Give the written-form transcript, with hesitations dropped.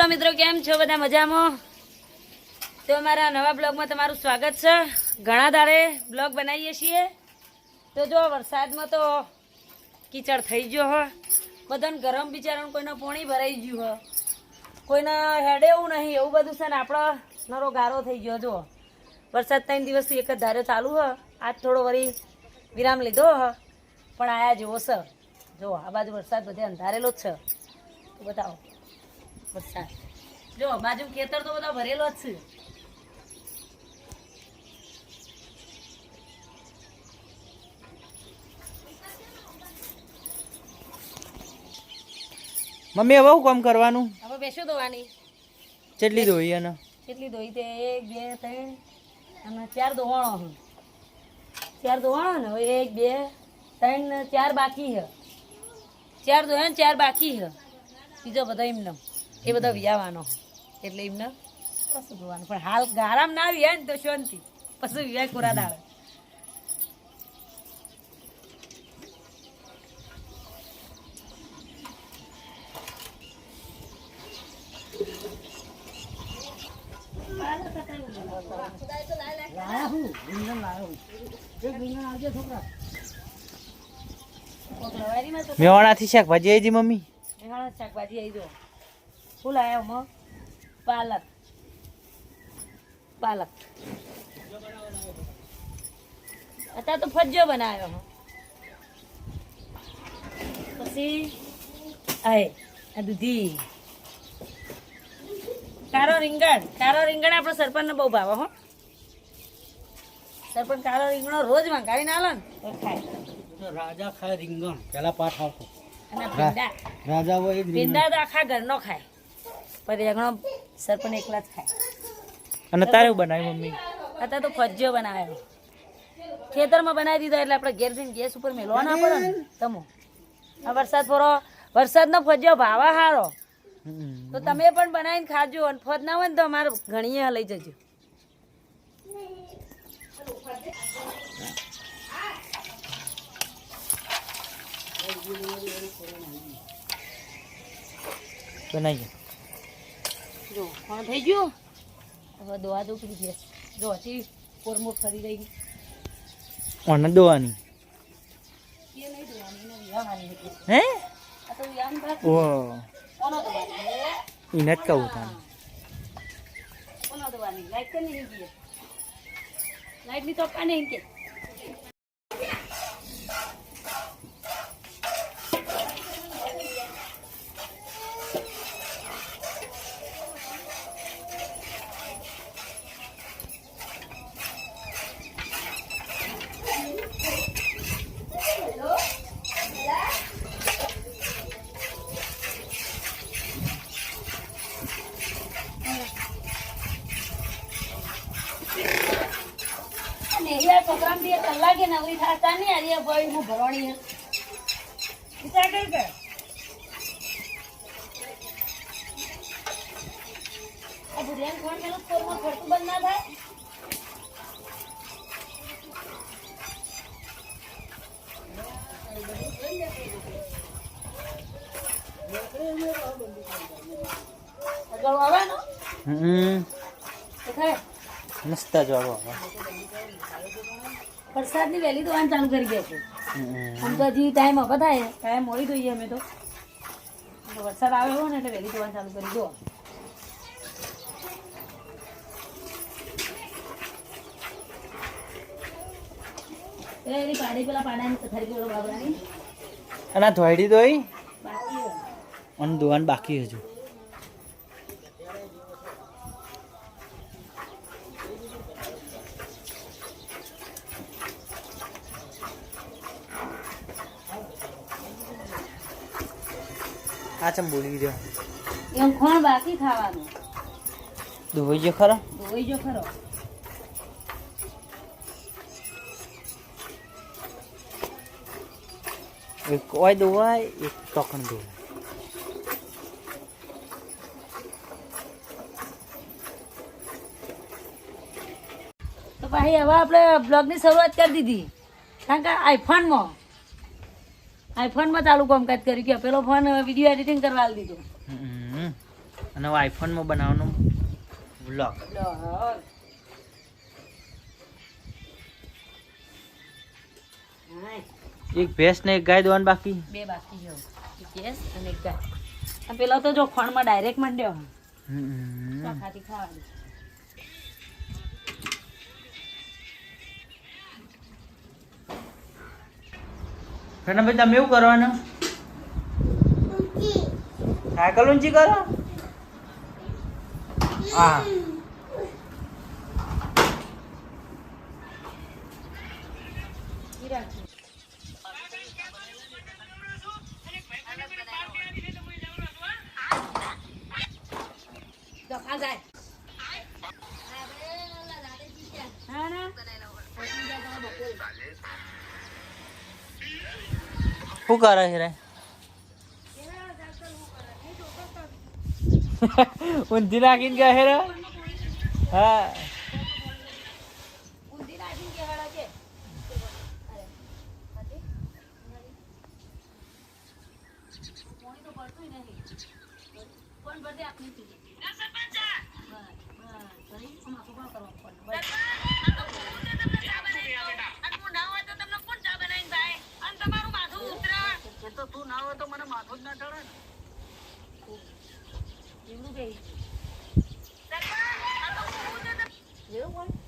બોલો મિત્રો, કેમ છો બધા? મજામાં? તો અમારા નવા બ્લોગમાં તમારું સ્વાગત છે. ઘણા દાડે બ્લોગ બનાવીએ છીએ. તો જો વરસાદમાં તો કીચડ થઈ ગયો હો, બધાને ગરમ બિચારાનું કોઈને પોણી ભરાઈ ગયું હો, કોઈને હેડે એવું નહીં, એવું બધું છે ને આપણો નરો ગારો થઈ ગયો. જો વરસાદ 3 દિવસથી એક જ ધાર્યો ચાલુ હ. આજ થોડો વળી વિરામ લીધો હ, પણ આયા જેવો છે. જો આ બાજુ વરસાદ બધે અંધારેલો જ છે. તો બતાવો વરસાદ, જો બાજુ ખેતર તો બધા ભરેલો જ છે. મમ્મી હવે શું કામ કરવાનું? હવે બેસું ધોવાની. કેટલી ધોઈ અને કેટલી ધોઈ? તે 1 2 3 અને 4 ધોવાણો. 4 ધોવાણો ને હવે 1 2 3 ને 4 બાકી છે. 4 ધોયા ને 4 બાકી છે. બીજો બધા એમને એ બધા વિયાવાનો, એટલે એમને કશું ધોવાનું. પણ હાલ ગારામ ના વિયા ને તો શાંતિ, પછી વિવાય કોરા દાળ. મેવાડાથી શાકભાજી આવી મમ્મી. શાકભાજી આવી જો શું લાયા હમણાં? પાલક. પાલક અત્યારે તો ફજ્જો બનાવ્યો. પછી આ દૂધી, કારો રીંગણ. કારો રીંગણ આપણો સરપંચને બહુ ભાવે હો. સરપંચ કારો રીંગણો રોજ મંગાવી ના લે ને તો ખાય. રાજા ખાય રીંગણ, પેલા પાઠ આવતો. અને ભીંડા, રાજા હોય ભીંડા તો આખા ઘરનો ખાય, પણ રીંગણો સરપંચ એકલા જ ખાય. અને તારે બનાવી મમ્મી? અત્યારે તો ફજ્જો બનાવ્યો. ખેતરમાં બનાવી દીધો એટલે આપણે ઘેર જઈને ગેસ ઉપર મેળવા ના પડે ને. તમો આ વરસાદ પડો, વરસાદનો ફજ્જો ભાવા હારો, તો તમે પણ બનાવીને ખાજો. અને ફજ ના હોય ને તો અમારે ઘણીએ લઈ જજો. બનાવી જો કોણ થઈ ગયું. હવે દોવા દો પેલી ગેસ. જો હજી કોરમો ફરી રહી. ઓને દોવાની એ નહીં દોવાની, એને વિવાહવાની હતી. હે? આ તો વિવાહની વાત. ઓ કોનો દોવાની? એને જ કહું તાને. કોનો દોવાની? લાઈટ કરી નહીં ગઈ. લાઈટની તો આપવા નહીં કે. પ્રોગ્રામ થી કલાકે નવરી થતા નહીં. આજે ભાઈ હું ભરવાની વિચાર કઈ કર. આ ભુરિયાને ફોન પેલું સ્કોરમાં ખર્ચું બંધ ના થાય. અગાઉ આવવાનો તો થાય. મસ્ત જ વાળો. વરસાદની વહેલી ધોવાનું ચાલુ કરી દે છે. આમ તો હજી ટાઈમ હવે થાય, ટાઈમ મોડી ધોઈએ અમે તો. વરસાદ આવે હોય ને એટલે વહેલી ધોવાનું ચાલુ કરી દો. એની પાડી પેલા પાડાની પથારી પેલો બાબરાની અને આ ધોઈડી દોઈ બાકી અને દોવાનું બાકી હજુ. આ ચમ બોલી ગયો એમ ખોણ બાકી ખાવાનું. ધોઈ ગયો ખરો? ધોઈ જો ખરો. એક ઓય ધોવાય, એક ટોકણ ધોવાય. તો ભાઈ હવે આપણે બ્લોગની શરૂઆત કરી દીધી. કારણ કે આઈફોનમાં ચાલુ કામકાજ કર્યું કે પેલો ફોન વિડીયો એડિટિંગ કરવા દીધો. અને આઈફોનમાં બનાવવાનો વ્લોગ. લ્યો. હાય. એક ભેંસ ને એક ગાય દોવાનું બાકી. બે બાકી છે એક ગેસ અને એક ગાય. આ પેલો તો જો ખોણમાં ડાયરેક્ટ માંડ્યો ખાતી ખાવાની. ભાઈ તમે એવું કરવાનું સાયકલ ઊંચી કરો. હા શું કરે છે રે? ઊંધી નાખીને ગયા છે રે. હા એવું